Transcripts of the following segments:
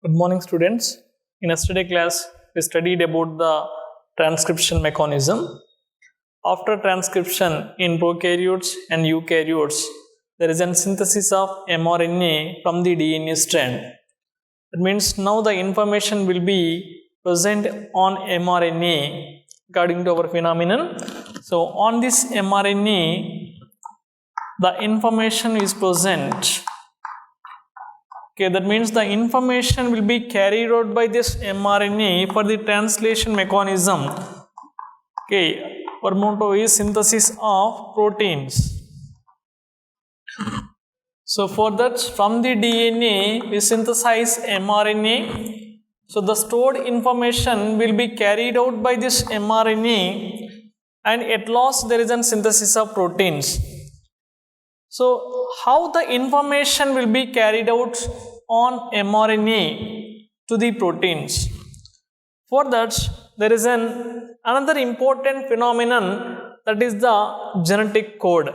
Good morning, students. In yesterday class, we studied about the transcription mechanism. After transcription in prokaryotes and eukaryotes, there is a synthesis of mRNA from the DNA strand. That means now the information will be present on mRNA according to our phenomenon. So on this mRNA, the information is present. Okay, that means the information will be carried out by this mRNA for the translation mechanism. Okay, our motto is synthesis of proteins. So for that, from the DNA, we synthesize mRNA. So the stored information will be carried out by this mRNA, and at last there is a synthesis of proteins. So how the information will be carried out on mRNA to the proteins? For that, there is another important phenomenon, that is the genetic code.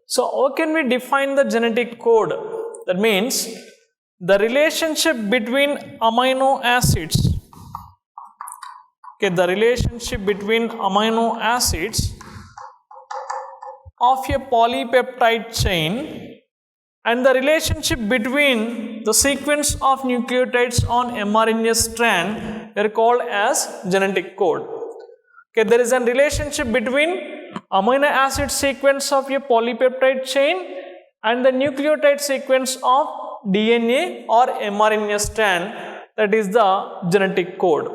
So how can we define the genetic code? That means the relationship between amino acids. Okay, the relationship between amino acids of a polypeptide chain and the relationship between the sequence of nucleotides on mRNA strand are called as genetic code. Okay, there is a relationship between amino acid sequence of a polypeptide chain and the nucleotide sequence of DNA or mRNA strand, that is the genetic code.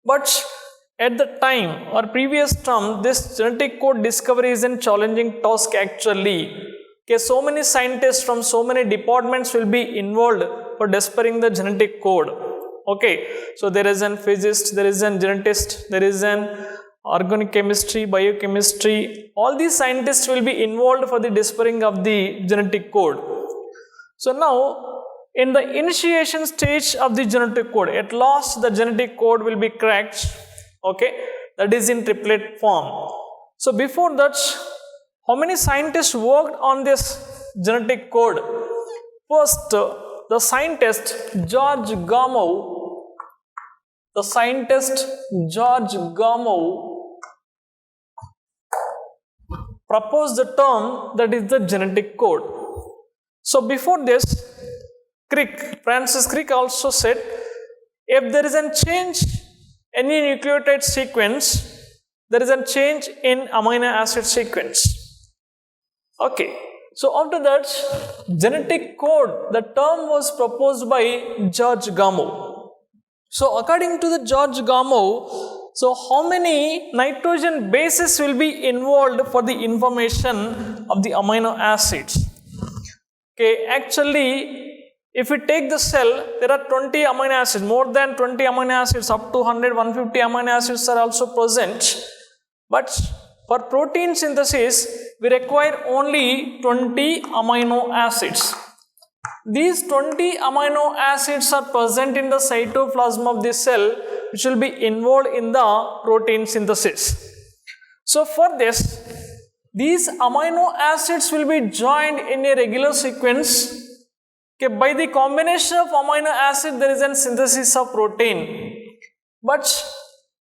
But at the time or previous term, this genetic code discovery is a challenging task actually. Okay, so many scientists from so many departments will be involved for deciphering the genetic code. Okay, so there is a physicist, there is a genetist, there is an organic chemistry, biochemistry. All these scientists will be involved for the deciphering of the genetic code. So now, in the initiation stage of the genetic code, at last the genetic code will be cracked. Okay, that is in triplet form. So before that, how many scientists worked on this genetic code? First, the scientist George Gamow, proposed the term, that is the genetic code. So before this, Francis Crick also said, if there is a change any nucleotide sequence, there is a change in amino acid sequence. Okay, so after that, genetic code, the term was proposed by George Gamow. So according to the George Gamow, so how many nitrogen bases will be involved for the information of the amino acids? Okay, actually, if we take the cell, there are 20 amino acids, more than 20 amino acids, up to 100, 150 amino acids are also present. But for protein synthesis, we require only 20 amino acids. These 20 amino acids are present in the cytoplasm of the cell, which will be involved in the protein synthesis. So for this, these amino acids will be joined in a regular sequence. Okay, by the combination of amino acid, there is a synthesis of protein. But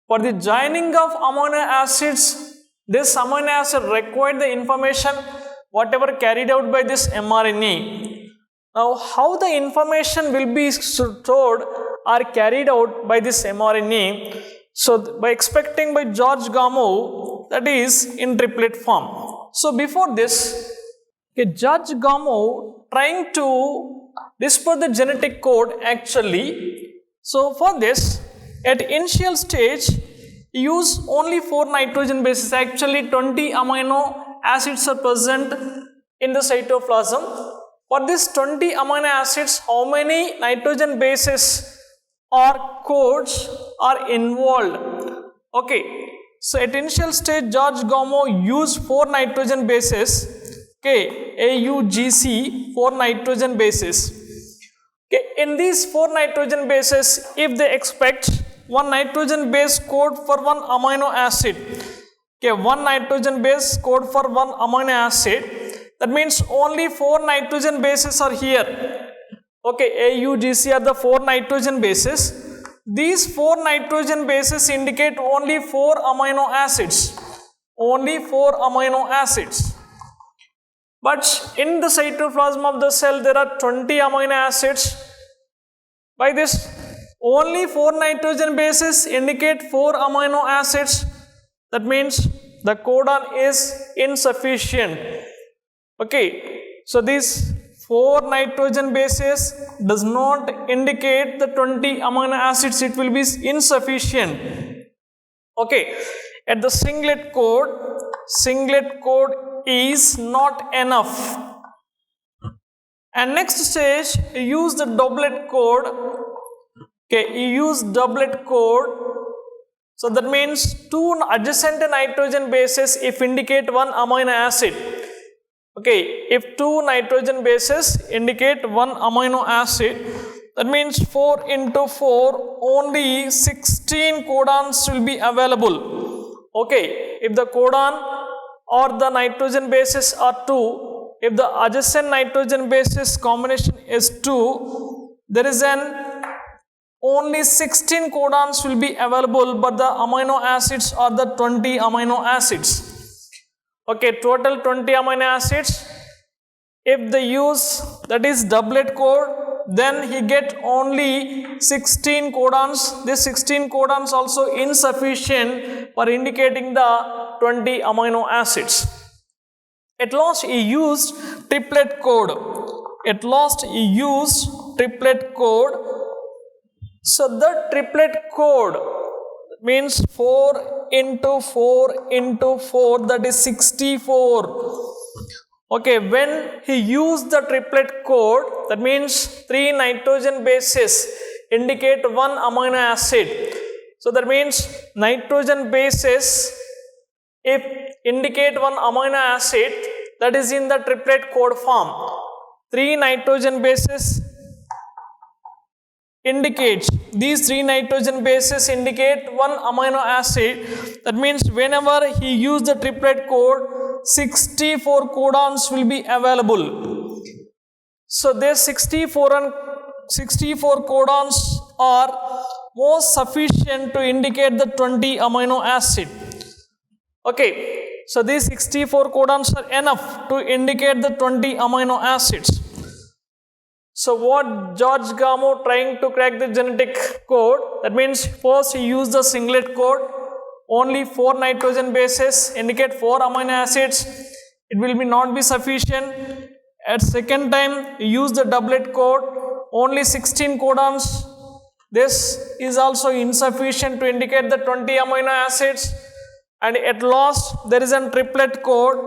for the joining of amino acids, this amino acid required the information whatever carried out by this mRNA. Now, how the information will be stored or carried out by this mRNA? So, by expecting by George Gamow, that is in triplet form. So, before this, George Gamow trying to decipher the genetic code actually. So, for this, at initial stage, use only 4 nitrogen bases. Actually, 20 amino acids are present in the cytoplasm. For this 20 amino acids, how many nitrogen bases or codes are involved? Okay, so at initial stage, George Gamow used 4 nitrogen bases. Okay, AUGC, 4 nitrogen bases. Okay, in these 4 nitrogen bases, if they expect 1 nitrogen base code for 1 amino acid, okay, 1 nitrogen base code for 1 amino acid, that means only 4 nitrogen bases are here. Okay, A, U, G, C are the 4 nitrogen bases. These 4 nitrogen bases indicate only 4 amino acids. Only 4 amino acids. But in the cytoplasm of the cell, there are 20 amino acids. By this, only 4 nitrogen bases indicate 4 amino acids. That means the codon is insufficient. Okay, so these 4 nitrogen bases does not indicate the 20 amino acids. It will be insufficient. Okay, at the singlet code is not enough. And next stage, you use the doublet code. Okay, you use doublet code. So that means 2 adjacent nitrogen bases if indicate 1 amino acid. Okay, if 2 nitrogen bases indicate 1 amino acid, that means 4 into 4, only 16 codons will be available. Okay, if the codon or the nitrogen bases are 2, if the adjacent nitrogen bases combination is 2, there is only 16 codons will be available, but the amino acids are the 20 amino acids. Okay, total 20 amino acids. If they use that is doublet code, then he get only 16 codons. This 16 codons also insufficient for indicating the 20 amino acids. At last he used triplet code. So the triplet code means 4 into 4 into 4, that is 64. Okay, when he used the triplet code, that means 3 nitrogen bases indicate 1 amino acid. So that means nitrogen bases if indicate 1 amino acid, that is in the triplet code form. 3 nitrogen bases indicates, these 3 nitrogen bases indicate 1 amino acid. That means whenever he used the triplet code, 64 codons will be available. So these 64 codons are most sufficient to indicate the 20 amino acid. Okay, so these 64 codons are enough to indicate the 20 amino acids. So what George Gamow trying to crack the genetic code, that means first he used the singlet code, only 4 nitrogen bases indicate 4 amino acids, it will be not be sufficient. At second time he used the doublet code, only 16 codons, this is also insufficient to indicate the 20 amino acids. And at last there is a triplet code.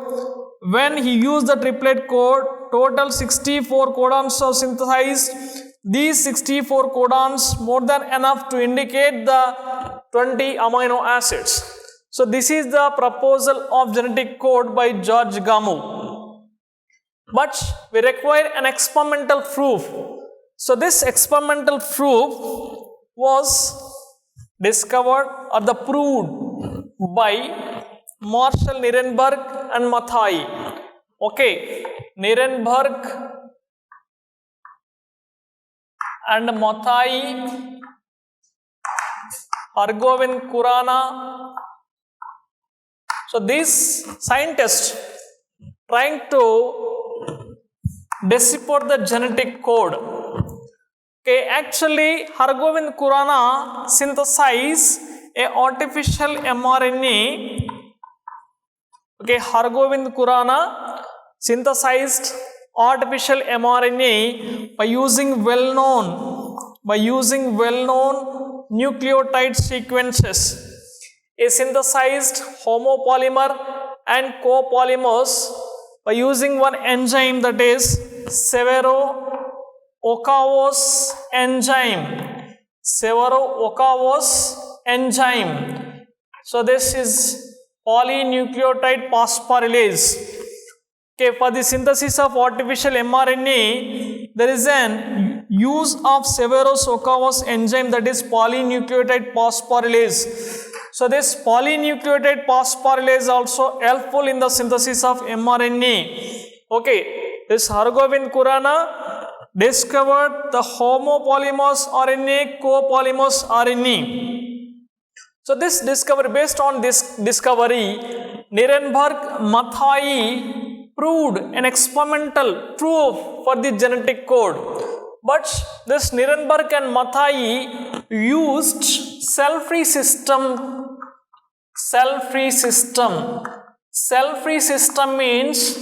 When he used the triplet code, total 64 codons are synthesized. These 64 codons more than enough to indicate the 20 amino acids. So this is the proposal of genetic code by George Gamow. But we require an experimental proof. So this experimental proof was discovered or the proved by Marshall Nirenberg and Mathai. Okay, Nirenberg and Mathai, Hargobind Khurana. So these scientists trying to decipher the genetic code. Okay, actually Hargobind Khurana synthesized a artificial mRNA. Okay, Hargobind Khurana synthesized artificial mRNA by using well-known nucleotide sequences. A synthesized homopolymer and copolymers by using one enzyme, that is Severo-Okhah's enzyme. Severo-Okhah's enzyme. So this is polynucleotide phosphorylase. Okay, for the synthesis of artificial mRNA, there is an use of Severo-Okhah's enzyme, that is polynucleotide phosphorylase. So this polynucleotide phosphorylase is also helpful in the synthesis of mRNA. Okay, this Hargobind Khurana discovered the homopolymorphous RNA, copolymorphous RNA. So this discovery, based on this discovery, Nirenberg, Mathai proved an experimental proof for the genetic code. But this Nirenberg and Mathai used cell-free system. Cell-free system. Cell-free system means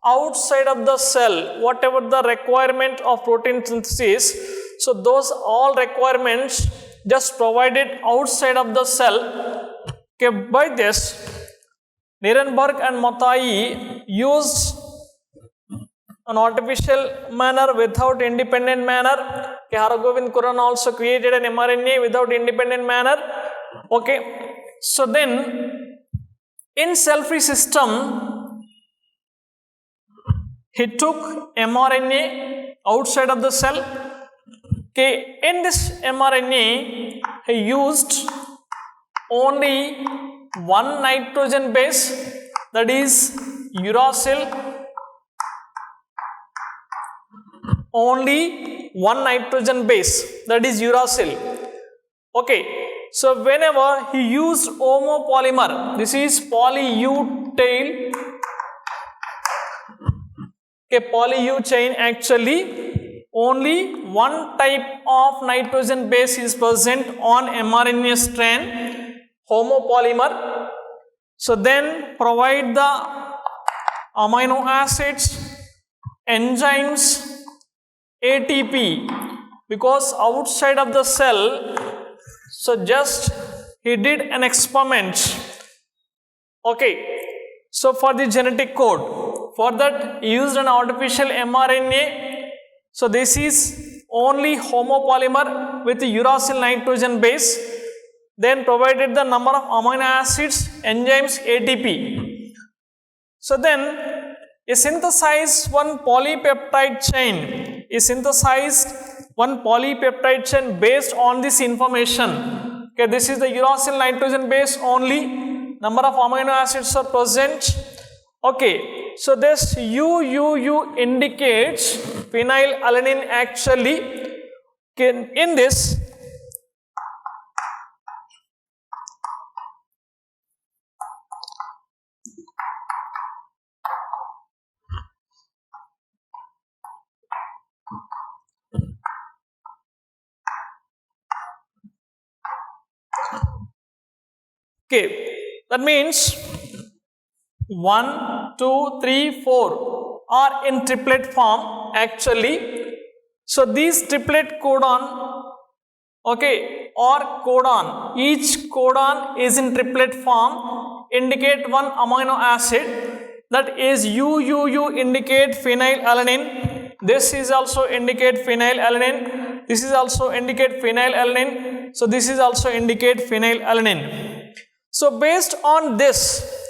outside of the cell, whatever the requirement of protein synthesis, so those all requirements just provided outside of the cell. Okay, by this, Nirenberg and Mathai used an artificial manner without independent manner. Okay, Hargobind Khurana also created an mRNA without independent manner. Okay, so then in cell-free system, he took mRNA outside of the cell. Okay, in this mRNA, he used only one nitrogen base, that is uracil. Only one nitrogen base, that is uracil. Okay, so whenever he used homopolymer, this is polyU-tail. Okay, poly-U chain, actually only one type of nitrogen base is present on mRNA strand, homopolymer. So then provide the amino acids, enzymes, ATP, because outside of the cell, so just he did an experiment. Okay, so for the genetic code, for that he used an artificial mRNA. So this is only homopolymer with uracil nitrogen base, then provided the number of amino acids, enzymes, ATP. So then he synthesized one polypeptide chain. He synthesized one polypeptide chain based on this information. Okay, this is the uracil nitrogen base only. Number of amino acids are present. Okay, so this UUU indicates phenylalanine actually. Okay, in this, okay, that means 1, 2, 3, 4 are in triplet form actually. So these triplet codon, okay, or codon, each codon is in triplet form, indicate one amino acid, that is UUU indicate phenylalanine. This is also indicate phenylalanine. This is also indicate phenylalanine. So this is also indicate phenylalanine. So based on this,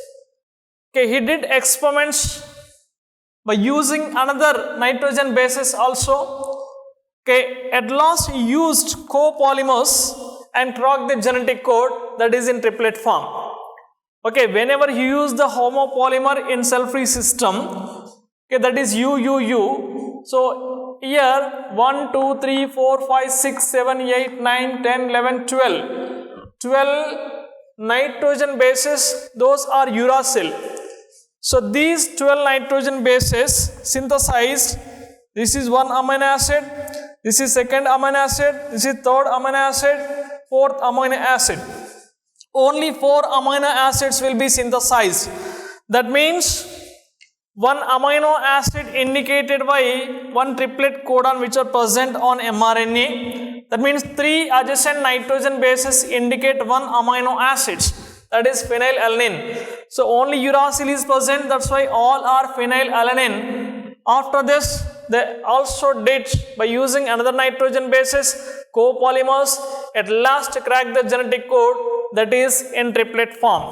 okay, he did experiments by using another nitrogen bases also. Okay, at last he used copolymers and cracked the genetic code, that is in triplet form. Okay, whenever he used the homopolymer in cell-free system, okay, that is UUU. So here 1, 2, 3, 4, 5, 6, 7, 8, 9, 10, 11, 12. 12 nitrogen bases, those are uracil. So these 12 nitrogen bases synthesized, this is one amino acid, this is second amino acid, this is third amino acid, fourth amino acid. Only 4 amino acids will be synthesized. That means one amino acid indicated by one triplet codon which are present on mRNA. That means 3 adjacent nitrogen bases indicate one amino acids, that is phenylalanine. So only uracil is present, that's why all are phenylalanine. After this, they also did by using another nitrogen bases, copolymers, at last crack the genetic code, that is in triplet form.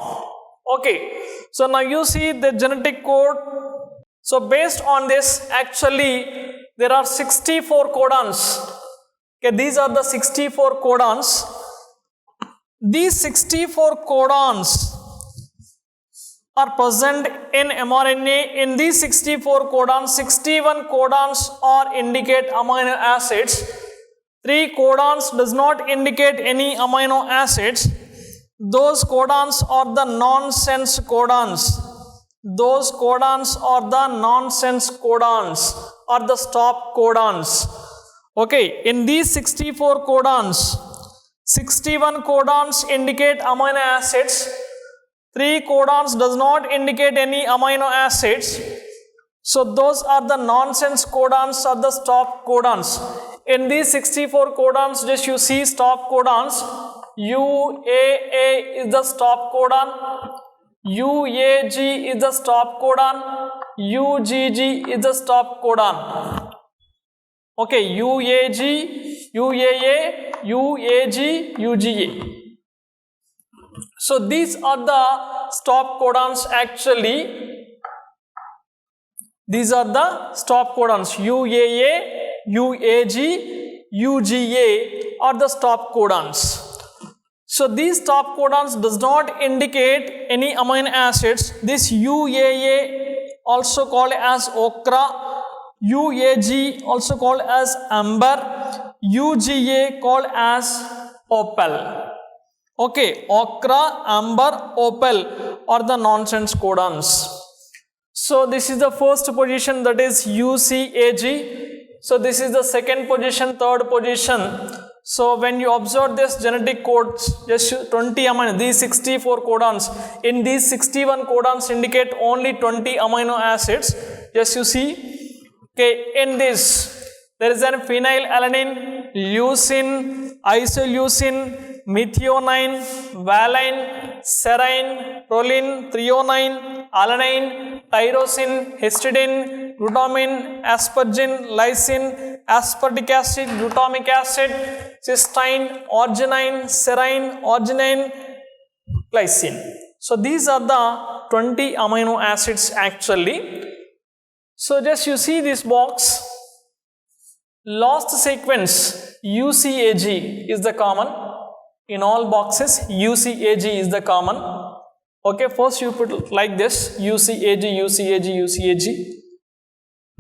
Okay, so now you see the genetic code. So based on this, actually there are 64 codons. Okay, these are the 64 codons. These 64 codons are present in mRNA. In these 64 codons, 61 codons are indicate amino acids. 3 codons does not indicate any amino acids. Those codons are the nonsense codons. Those codons are the nonsense codons or the stop codons. Okay, in these 64 codons, 61 codons indicate amino acids. 3 codons does not indicate any amino acids. So those are the nonsense codons or the stop codons. In these 64 codons, just you see stop codons. UAA is the stop codon. UAG is the stop codon. UGG is the stop codon. Okay, UAG, UAA, UAG, UGA. So these are the stop codons actually. These are the stop codons. UAA, UAG, UGA are the stop codons. So these stop codons does not indicate any amino acids. This UAA also called as ochre, UAG also called as amber, UGA called as opal. Okay, ochre, amber, opal are the nonsense codons. So this is the first position, that is UCAG. So this is the second position, third position. So when you observe this genetic codes, just 20 amino, these 64 codons, in these 61 codons indicate only 20 amino acids. Just you see, okay, in this there is an phenylalanine, leucine, isoleucine, methionine, valine, serine, proline, threonine, alanine, tyrosine, histidine, glutamine, aspargine, lysine, aspartic acid, glutamic acid, cysteine, arginine, serine, arginine, glycine. So these are the 20 amino acids actually. So just you see this box, last sequence UCAG is the common. In all boxes UCAG is the common. Okay, first you put like this, UCAG, UCAG, UCAG,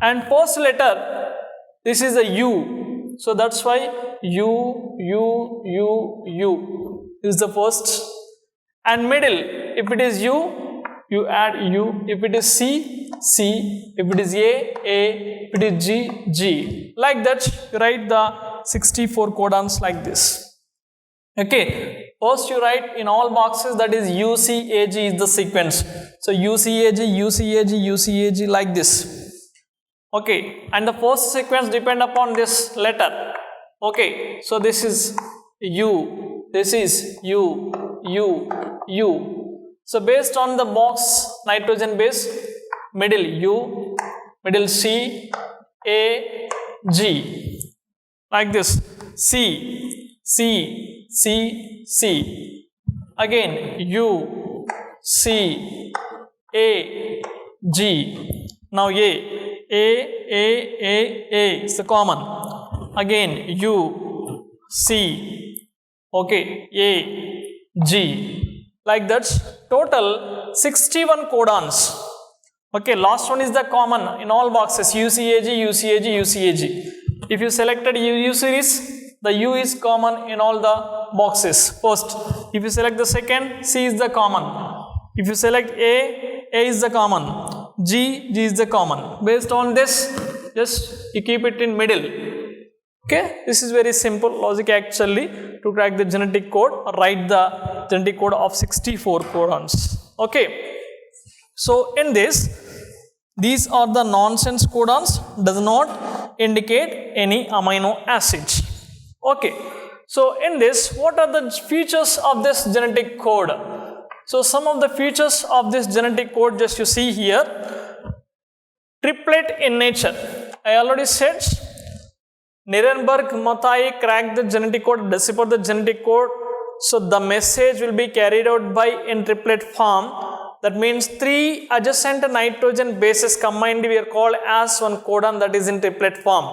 and first letter, this is a U, so that's why U is the first, and middle, if it is U, you add U, if it is C, C, if it is A, if it is G, G, like that you write the 64 codons like this. Okay, first you write in all boxes, that is UCAG is the sequence. So UCAG, UCAG, UCAG like this. Okay, and the first sequence depend upon this letter. Okay, so this is U, this is U, U, U. So based on the box nitrogen base, middle U, middle C, A, G, like this. C, C, C, C, again U, C, A, G, now A is the common, again U, C, okay, A, G, like that, total 61 codons. Okay, last one is the common in all boxes, UCAG, UCAG, UCAG. If you selected U series, the U is common in all the boxes first. If you select the second, C is the common. If you select A is the common. G is the common. Based on this, just you keep it in middle. Okay, this is very simple logic actually to crack the genetic code or write the genetic code of 64 codons. Okay, so in this, these are the nonsense codons, does not indicate any amino acids. Okay, so in this, what are the features of this genetic code? So some of the features of this genetic code, just you see here, triplet in nature. I already said, Nirenberg, Mathai cracked the genetic code, deciphered the genetic code. So the message will be carried out by in triplet form. That means 3 adjacent nitrogen bases combined we are called as one codon, that is in triplet form.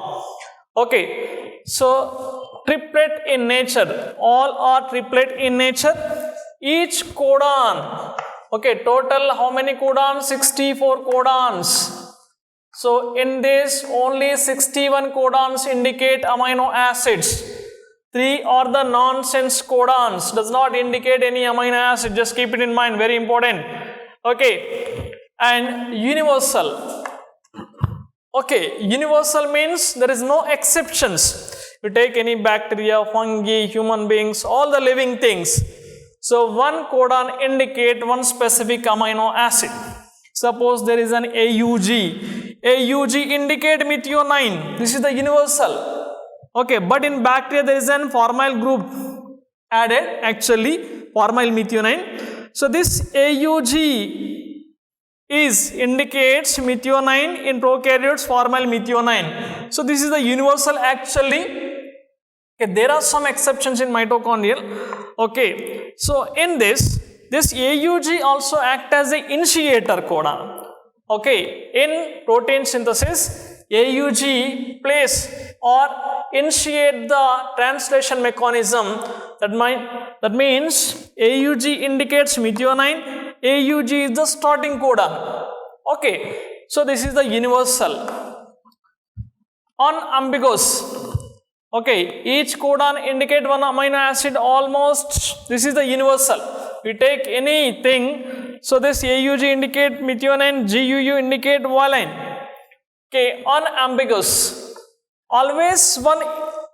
Okay, so triplet in nature, all are triplet in nature. Each codon Okay, total how many codons? 64 codons. So in this only 61 codons indicate amino acids. 3 are the nonsense codons, does not indicate any amino acid. Just keep it in mind, very important. Okay, and universal. Okay, universal means there is no exceptions. You take any bacteria, fungi, human beings, all the living things. So one codon indicate one specific amino acid. Suppose there is an AUG. AUG indicate methionine. This is the universal. Okay, but in bacteria there is an formyl group added, actually formyl methionine. So this AUG indicates methionine, in prokaryotes formyl methionine. So this is the universal actually. Okay, there are some exceptions in mitochondrial. Okay, so in this AUG also act as an initiator codon. Okay, in protein synthesis, AUG plays or initiate the translation mechanism. That means AUG indicates methionine. AUG is the starting codon. Okay, so this is the universal. Unambiguous. Okay, each codon indicate one amino acid almost. This is the universal. We take anything. So this AUG indicate methionine, GUU indicate valine. Okay, unambiguous. Always one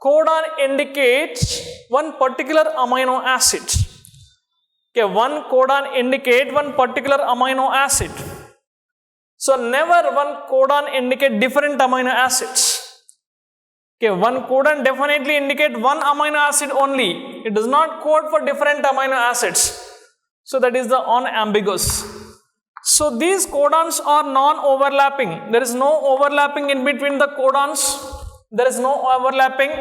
codon indicates one particular amino acid. Okay, one codon indicate one particular amino acid. So never one codon indicate different amino acids. Okay, one codon definitely indicate one amino acid only. It does not code for different amino acids. So that is the unambiguous. So these codons are non-overlapping. There is no overlapping in between the codons. There is no overlapping.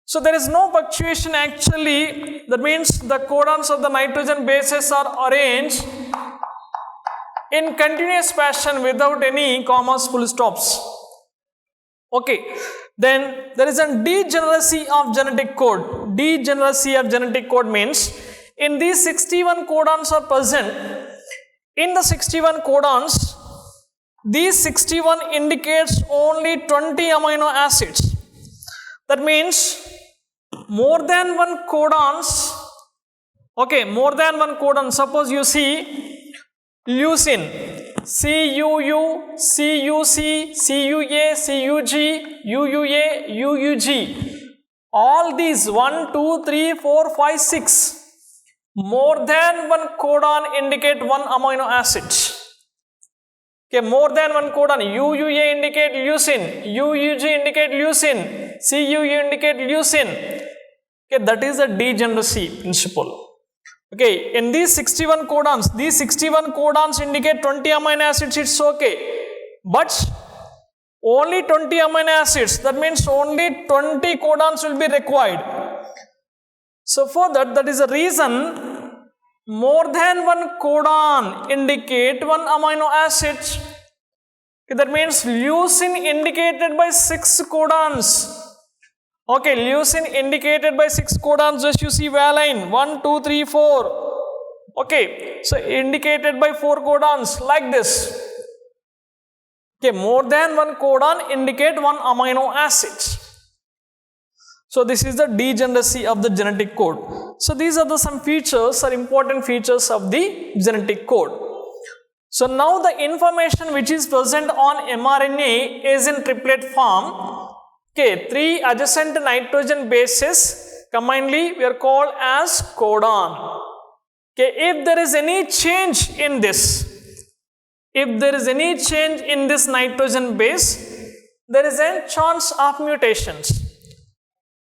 So there is no punctuation actually. That means the codons of the nitrogen bases are arranged in continuous fashion without any commas, full stops. Okay. Then there is a degeneracy of genetic code. Degeneracy of genetic code means in these 61 codons are present. In the 61 codons, these 61 indicates only 20 amino acids. That means more than one codons. Okay, more than one codon. Suppose you see leucine. CUU, CUC, CUA, CUG, UUA, UUG. All these 1, 2, 3, 4, 5, 6. More than one codon indicate one amino acid. Okay, more than one codon. UUA indicate leucine, UUG indicate leucine, CUU indicate leucine. Okay, that is the degeneracy principle. Okay, in these 61 codons indicate 20 amino acids, it's okay. But only 20 amino acids, that means only 20 codons will be required. So for that is the reason more than one codon indicate one amino acid. Okay, that means leucine indicated by 6 codons. Okay, leucine indicated by 6 codons, just you see valine 1, 2, 3, 4. Okay, so indicated by 4 codons like this. Okay, more than one codon indicate one amino acid. So this is the degeneracy of the genetic code. So these are some features or important features of the genetic code. So now the information which is present on mRNA is in triplet form. Okay, 3 adjacent nitrogen bases combinedly we are called as codon. Okay, if there is any change in this, nitrogen base, there is a chance of mutations.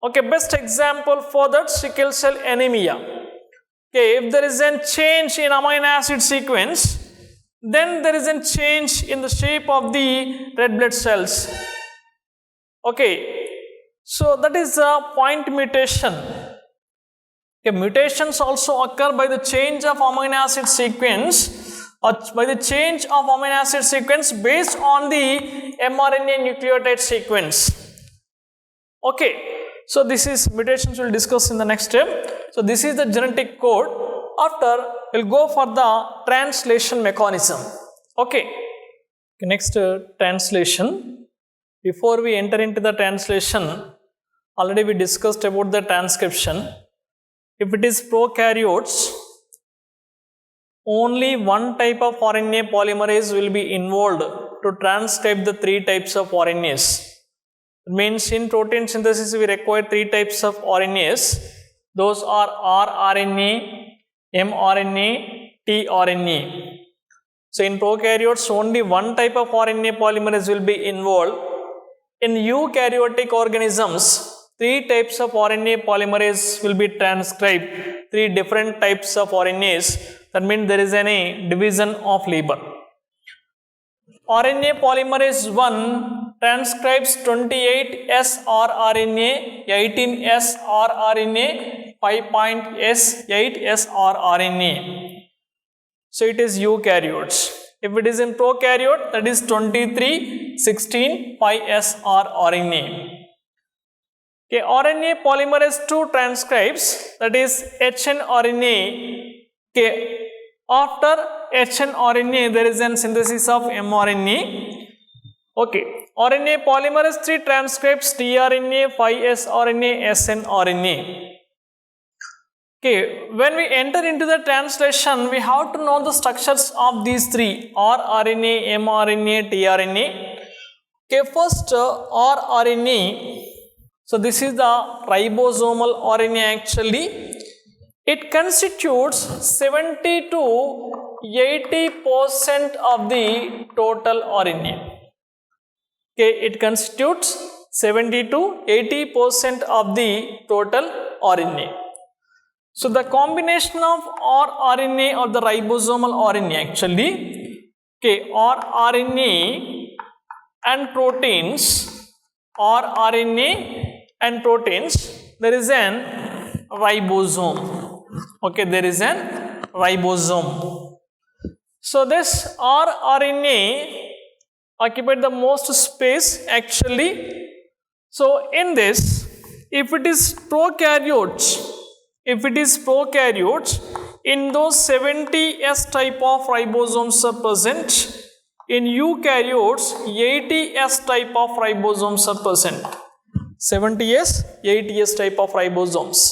Okay, best example for that, sickle cell anemia. Okay, if there is a change in amino acid sequence, then there is a change in the shape of the red blood cells. Okay, so that is a point mutation. Okay, mutations also occur by the change of amino acid sequence or by the change of amino acid sequence based on the mRNA nucleotide sequence. Okay, so this is mutations we'll discuss in the next step. So this is the genetic code. After we'll go for the translation mechanism. Okay. Next, translation. Before we enter into the translation, already we discussed about the transcription. If it is prokaryotes, only one type of RNA polymerase will be involved to transcribe the three types of RNAs. It means in protein synthesis we require three types of RNAs. Those are rRNA, mRNA, tRNA. So in prokaryotes only one type of RNA polymerase will be involved. In eukaryotic organisms, three types of RNA polymerase will be transcribed, three different types of RNAs. That means there is any division of labor. RNA polymerase 1 transcribes 28 srRNA, 18 srRNA, 5.8 srRNA. So it is eukaryotes. If it is in prokaryote, that is 23, 16, 5 srRNA. Okay, RNA polymerase 2 transcribes, that is hnRNA. Okay, after hnRNA, there is a synthesis of mRNA. Okay, RNA polymerase 3 transcribes tRNA, 5sRNA, snRNA. Okay, when we enter into the translation, we have to know the structures of these three, rRNA, mRNA, tRNA. Okay, first rRNA. So this is the ribosomal RNA actually. It constitutes 70 to 80% of the total RNA. Okay, it constitutes 70 to 80% of the total RNA. So the combination of rRNA or the ribosomal RNA actually, okay, rRNA and proteins, rRNA and proteins, there is an ribosome. Okay, there is an ribosome. So this rRNA occupied the most space actually. So in this, if it is prokaryotes, in those 70 S type of ribosomes are present. In eukaryotes, 80 S type of ribosomes are present. 70 S, 80 S type of ribosomes.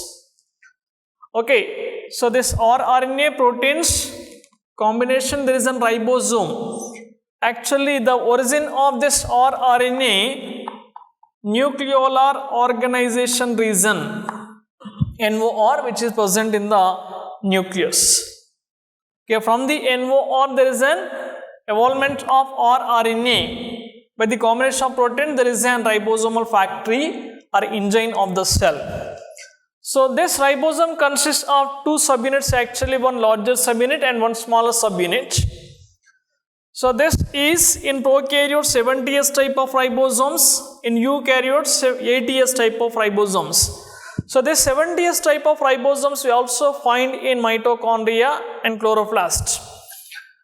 Okay, so this rRNA proteins combination, there is a ribosome. Actually, the origin of this rRNA, nucleolar organization region, NOR, which is present in the nucleus. Okay, from the NOR there is an evolvement of rRNA. By the combination of protein, there is an ribosomal factory or engine of the cell. So this ribosome consists of two subunits actually, one larger subunit and one smaller subunit. So this is in prokaryotes 70S type of ribosomes, in eukaryotes 80S type of ribosomes. So this 70S type of ribosomes we also find in mitochondria and chloroplast.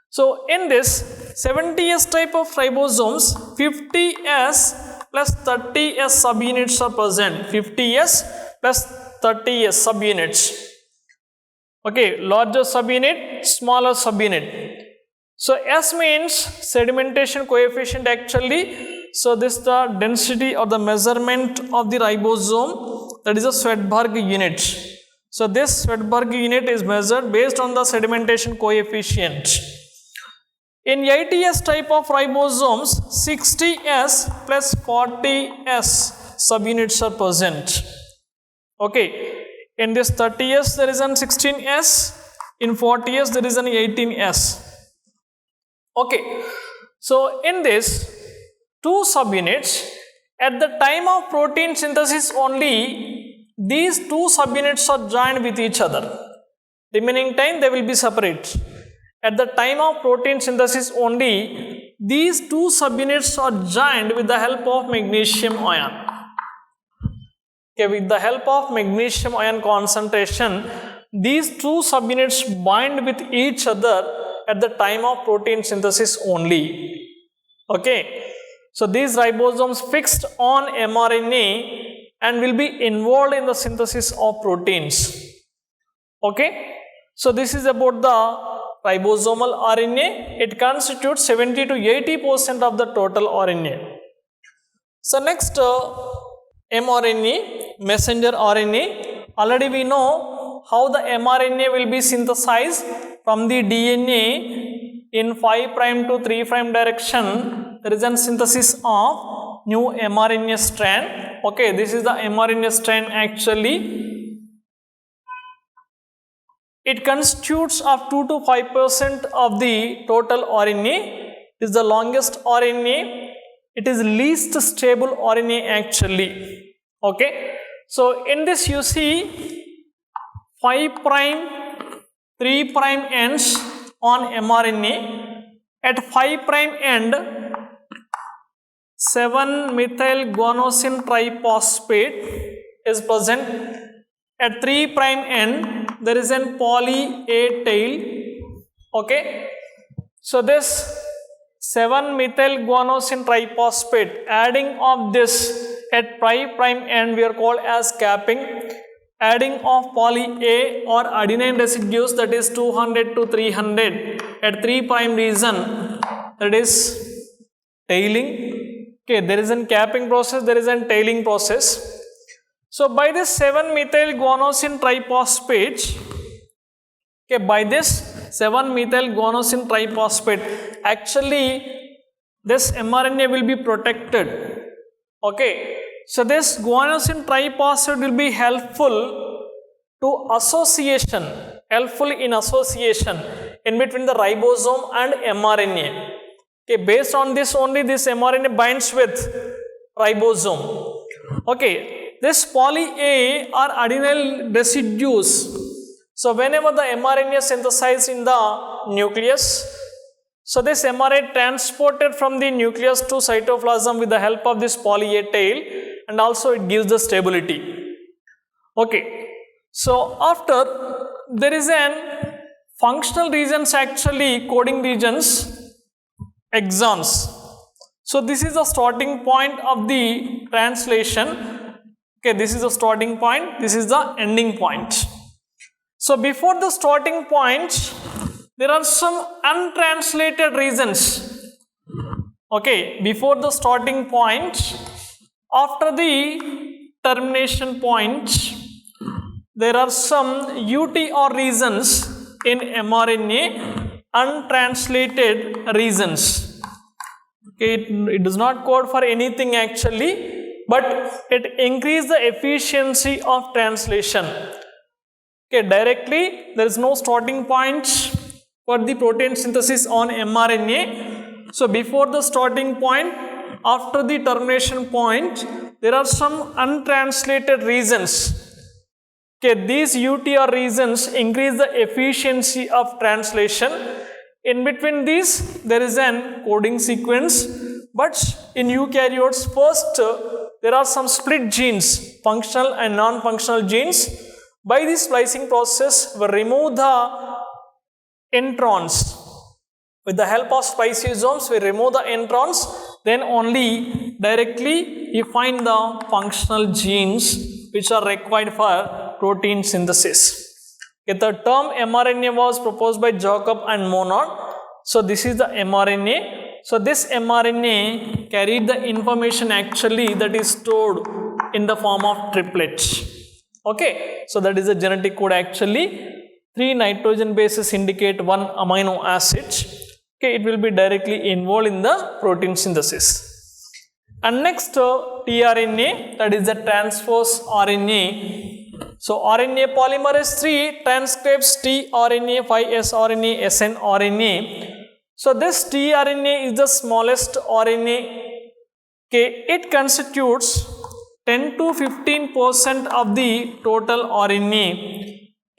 So in this 70S type of ribosomes, 50S plus 30S subunits are present. 50S plus 30S subunits. Okay, larger subunit, smaller subunit. So S means sedimentation coefficient actually. So this is the density or the measurement of the ribosome, that is a Swedberg unit. So this Swedberg unit is measured based on the sedimentation coefficient. In 80S type of ribosomes, 60S plus 40S subunits are present. Okay, in this 30S there is an 16S, in 40S there is an 18S. Okay, so in this two subunits, at the time of protein synthesis only, these two subunits are joined with each other. Remaining time they will be separate. At the time of protein synthesis only, these two subunits are joined with the help of magnesium ion. Okay, with the help of magnesium ion concentration, these two subunits bind with each other at the time of protein synthesis only. Okay, so these ribosomes fixed on mRNA and will be involved in the synthesis of proteins. Okay, So this is about the ribosomal RNA. It constitutes 70 to 80% of the total RNA. So next mRNA, messenger RNA. Already we know how the mRNA will be synthesized from the DNA in 5' to 3' direction. There is a synthesis of new mRNA strand. Okay, this is the mRNA strand actually. It constitutes of 2 to 5% of the total RNA. It is the longest RNA. It is least stable RNA actually. Okay. So in this you see 5', 3' ends on mRNA. At 5' end, 7-methyl-guanosine triphosphate is present. At 3' end, there is an poly A tail. Okay. So this 7-methyl-guanosine triphosphate, adding of this at 5' end we are called as capping. Adding of poly A or adenine residues, that is 200 to 300 at 3' region, that is tailing. Okay, there is a capping process, there is a tailing process. So by this 7-methyl-guanosine triphosphate, okay, by this 7-methyl-guanosine triphosphate, actually this mRNA will be protected. Okay, so this guanosine triphosphate will be helpful to association, helpful in association in between the ribosome and mRNA. Okay, based on this only this mRNA binds with ribosome. Okay. This poly A are adenyl residues. So whenever the mRNA synthesized in the nucleus, so this mRNA transported from the nucleus to cytoplasm with the help of this poly A tail, and also it gives the stability. Okay. So after there is an functional regions actually, coding regions, exons. So this is the starting point of the translation. Okay, this is the starting point, this is the ending point. So before the starting point, there are some untranslated regions. Okay, before the starting point, after the termination point, there are some UTR regions in mRNA, untranslated regions. Okay, it does not code for anything actually, but it increases the efficiency of translation. Okay, directly there is no starting point for the protein synthesis on mRNA. So before the starting point, after the termination point, there are some untranslated regions. Okay, these UTR regions increase the efficiency of translation. In between these, there is an coding sequence, but in eukaryotes, first there are some split genes, functional and non-functional genes. By this splicing process, we remove the introns. With the help of spliceosomes, we remove the introns, then only directly you find the functional genes which are required for protein synthesis. Okay, the term mRNA was proposed by Jacob and Monod. So this is the mRNA. So this mRNA carried the information actually that is stored in the form of triplets. Okay, so that is the genetic code actually. 3 nitrogen bases indicate 1 amino acid. Okay, it will be directly involved in the protein synthesis. And next tRNA, that is the transverse RNA. So RNA polymerase 3 transcribes tRNA, 5S RNA, snRNA. So this tRNA is the smallest RNA. Okay, it constitutes 10 to 15% of the total RNA.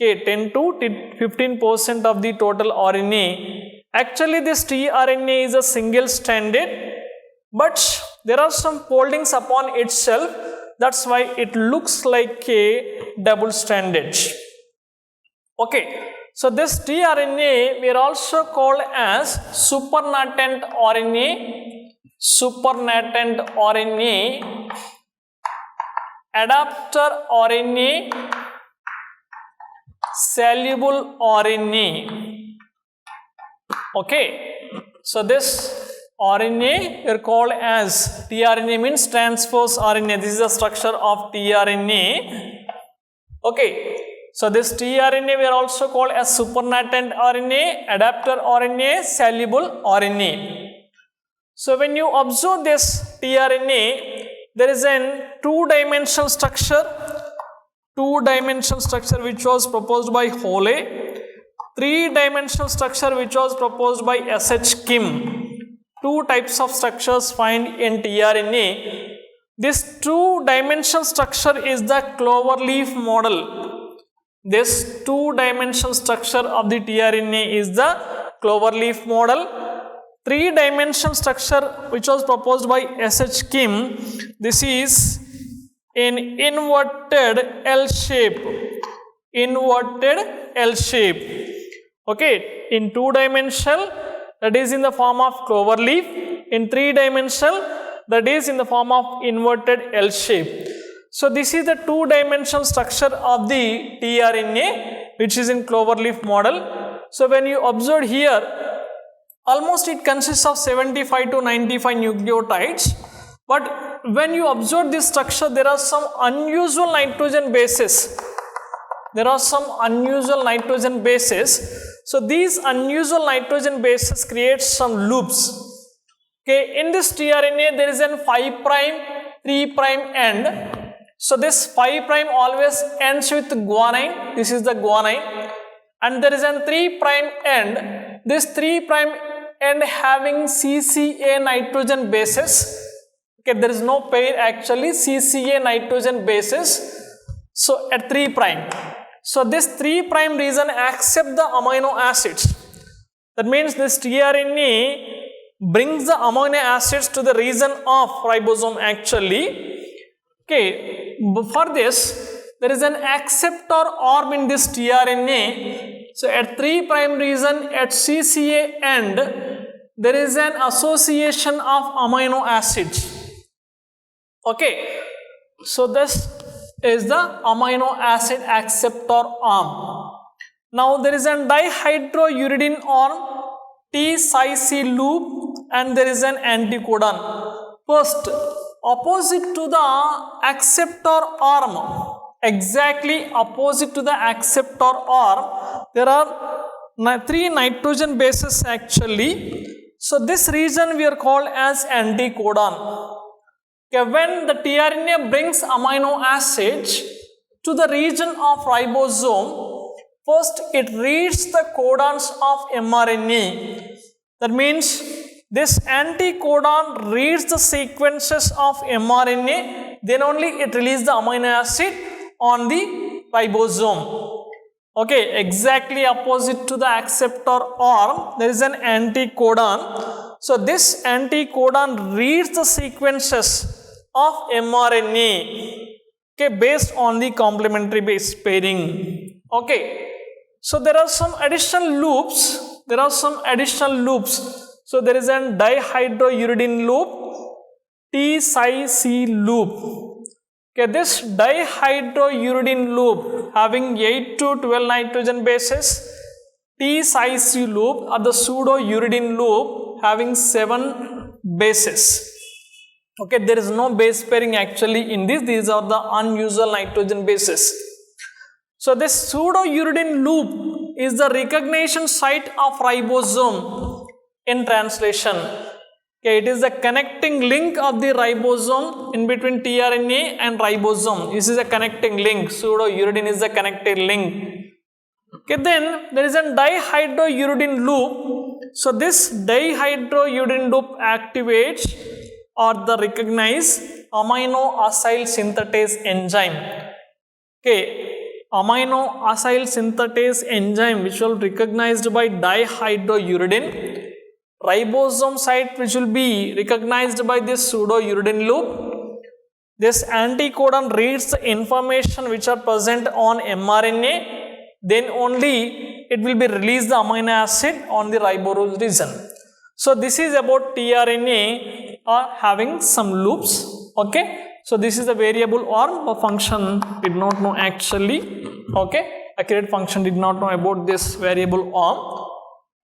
Okay, 10 to 15% of the total RNA. Actually, this tRNA is a single stranded, but there are some foldings upon itself. That's why it looks like a double stranded. Okay. So this tRNA we are also called as supernatant RNA, supernatant RNA, adapter RNA, soluble RNA. Okay, so this RNA we are called as tRNA, means transverse RNA. This is the structure of tRNA. Okay, so this tRNA we are also called as supernatant RNA, adapter RNA, soluble RNA. So when you observe this tRNA, there is a two-dimensional structure which was proposed by Hole, three-dimensional structure which was proposed by S.H. Kim. Two types of structures find in tRNA. This two-dimensional structure is the cloverleaf model. This two-dimensional structure of the tRNA is the cloverleaf model. Three-dimensional structure which was proposed by S.H. Kim, this is an inverted L shape. Okay, in two-dimensional, that is in the form of cloverleaf. In three-dimensional, that is in the form of inverted L shape. So this is the two-dimensional structure of the tRNA which is in cloverleaf model. So when you observe here, almost it consists of 75 to 95 nucleotides. But when you observe this structure, there are some unusual nitrogen bases. So these unusual nitrogen bases create some loops. Okay, in this tRNA there is a 5 prime, 3 prime end. So this 5 prime always ends with guanine. This is the guanine. And there is a 3 prime end. This 3 prime end having CCA nitrogen bases. Okay, there is no pair actually, CCA nitrogen bases. So at 3 prime. So this 3 prime region accept the amino acids. That means this tRNA brings the amino acids to the region of ribosome actually. Okay, for this there is an acceptor arm in this tRNA. So at 3 prime region at CCA end, there is an association of amino acids. Okay, so this is the amino acid acceptor arm. Now there is an dihydrouridine arm, T-Cy-C loop, and there is an anticodon. First, opposite to the acceptor arm, exactly opposite to the acceptor arm, there are 3 nitrogen bases actually. So this region we are called as anticodon. Okay, when the tRNA brings amino acids to the region of ribosome, first it reads the codons of mRNA. That means this anticodon reads the sequences of mRNA, then only it releases the amino acid on the ribosome. Okay, exactly opposite to the acceptor arm, there is an anticodon. So this anticodon reads the sequences of mRNA, okay, based on the complementary base pairing. Okay, so there are some additional loops. So there is an dihydrouridine loop, T-Cy-C loop. Okay, this dihydrouridine loop having 8 to 12 nitrogen bases, T-Cy-C loop or the pseudouridine loop having 7 bases. Okay, there is no base pairing actually in this. These are the unusual nitrogen bases. So this pseudouridine loop is the recognition site of ribosome in translation. Okay, it is the connecting link of the ribosome in between tRNA and ribosome. This is a connecting link. Pseudouridine is the connecting link. Okay, then there is a dihydrouridine loop. So this dihydrouridine loop activates or the recognized amino acyl synthetase enzyme. Okay, amino acyl synthetase enzyme which will be recognized by dihydrouridine. Ribosome site which will be recognized by this pseudouridine loop. This anticodon reads the information which are present on mRNA, then only it will be released the amino acid on the ribose region. So this is about tRNA having some loops. Okay, so this is the variable arm or function we did not know actually. Okay, accurate function, did not know about this variable arm.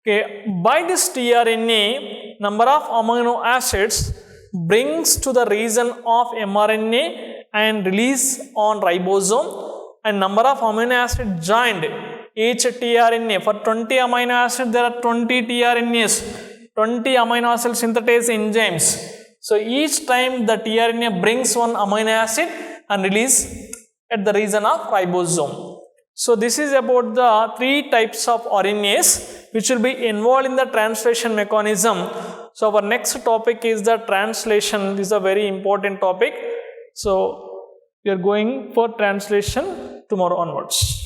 Okay, by this tRNA, number of amino acids brings to the region of mRNA and release on ribosome, and number of amino acids joined each tRNA. For 20 amino acids, there are 20 tRNAs, 20 amino acid synthetase enzymes. So each time the tRNA brings one amino acid and release at the region of ribosome. So this is about the 3 types of RNAs which will be involved in the translation mechanism. So our next topic is the translation. This is a very important topic. So we are going for translation tomorrow onwards.